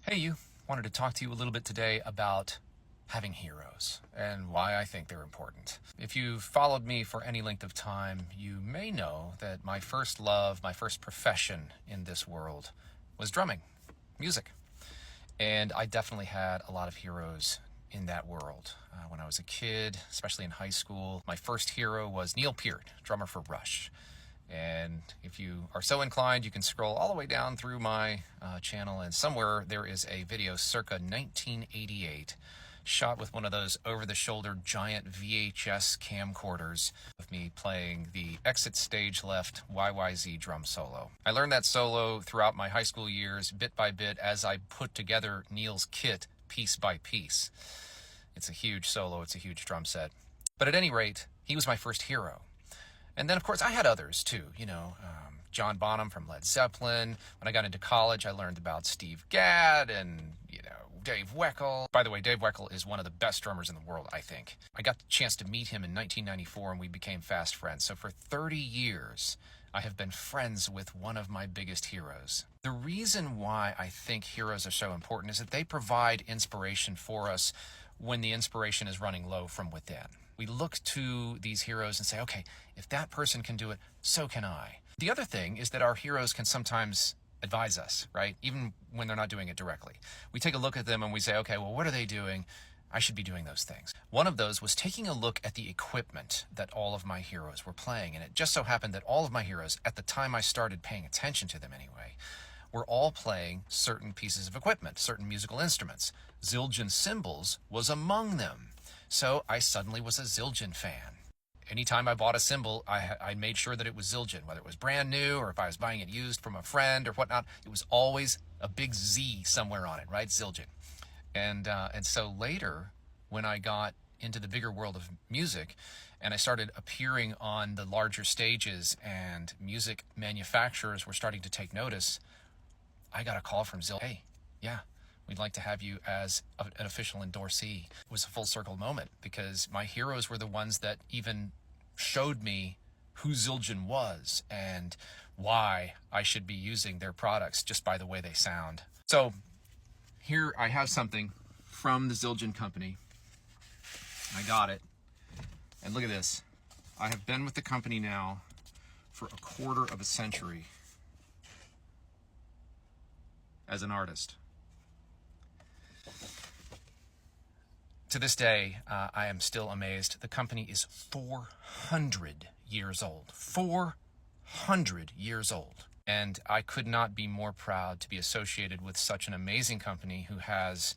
Hey, you. Wanted to talk to you a little bit today about having heroes and why I think they're important. If you've followed me for any length of time, you may know that my first love, my first profession in this world was drumming, music. And I definitely had a lot of heroes in that world. When I was a kid, especially in high school, my first hero was Neil Peart, drummer for Rush. And if you are so inclined, you can scroll all the way down through my channel, and somewhere there is a video circa 1988 shot with one of those over-the-shoulder giant VHS camcorders of me playing the Exit Stage Left YYZ drum solo. I learned that solo throughout my high school years, bit by bit, as I put together Neil's kit piece by piece. It's a huge solo, it's a huge drum set. But at any rate, he was my first hero. And then, of course, I had others, too. John Bonham from Led Zeppelin. When I got into college, I learned about Steve Gadd and, Dave Weckl. By the way, Dave Weckl is one of the best drummers in the world, I think. I got the chance to meet him in 1994, and we became fast friends. So for 30 years, I have been friends with one of my biggest heroes. The reason why I think heroes are so important is that they provide inspiration for us when the inspiration is running low from within. We look to these heroes and say, okay, if that person can do it, so can I. The other thing is that our heroes can sometimes advise us, right? Even when they're not doing it directly. We take a look at them and we say, okay, well, what are they doing? I should be doing those things. One of those was taking a look at the equipment that all of my heroes were playing. And it just so happened that all of my heroes, at the time I started paying attention to them anyway, were all playing certain pieces of equipment, certain musical instruments. Zildjian cymbals was among them. So I suddenly was a Zildjian fan. Anytime I bought a cymbal, I made sure that it was Zildjian, whether it was brand new or if I was buying it used from a friend or whatnot. It was always a big Z somewhere on it, right? Zildjian. And so later, when I got into the bigger world of music and I started appearing on the larger stages and music manufacturers were starting to take notice, I got a call from Zildjian. Hey, yeah, we'd like to have you as an official endorsee. It was a full circle moment because my heroes were the ones that even showed me who Zildjian was and why I should be using their products just by the way they sound. So here I have something from the Zildjian company. I got it. And look at this. I have been with the company now for a quarter of a century as an artist. To this day, I am still amazed. The company is 400 years old. 400 years old. And I could not be more proud to be associated with such an amazing company who has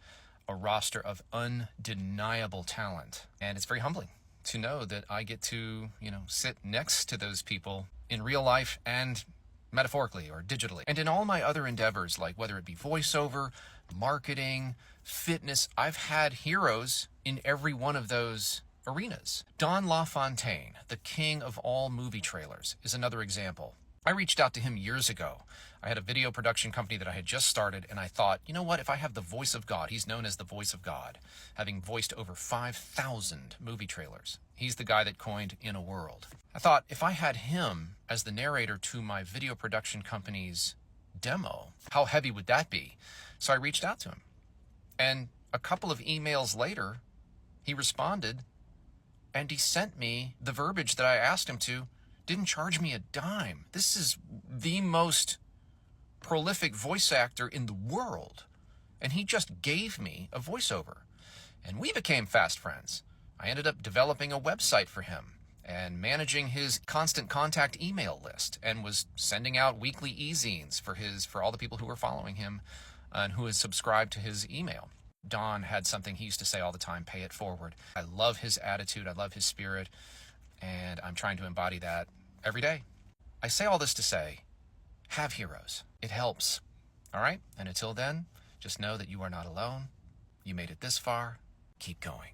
a roster of undeniable talent. And it's very humbling to know that I get to, sit next to those people in real life and metaphorically or digitally. And in all my other endeavors, like whether it be voiceover, marketing, fitness, I've had heroes in every one of those arenas. Don LaFontaine, the king of all movie trailers, is another example. I reached out to him years ago. I had a video production company that I had just started, and I thought, you know what, if I have the voice of God, he's known as the voice of God, having voiced over 5,000 movie trailers. He's the guy that coined In a World. I thought, if I had him as the narrator to my video production company's demo, how heavy would that be? So I reached out to him. And a couple of emails later, he responded, and he sent me the verbiage that I asked him to. Didn't charge me a dime. This is the most prolific voice actor in the world. And he just gave me a voiceover. And we became fast friends. I ended up developing a website for him and managing his constant contact email list and was sending out weekly e-zines for all the people who were following him and who had subscribed to his email. Don had something he used to say all the time, pay it forward. I love his attitude. I love his spirit. And I'm trying to embody that every day. I say all this to say, have heroes. It helps. All right? And until then, just know that you are not alone. You made it this far. Keep going.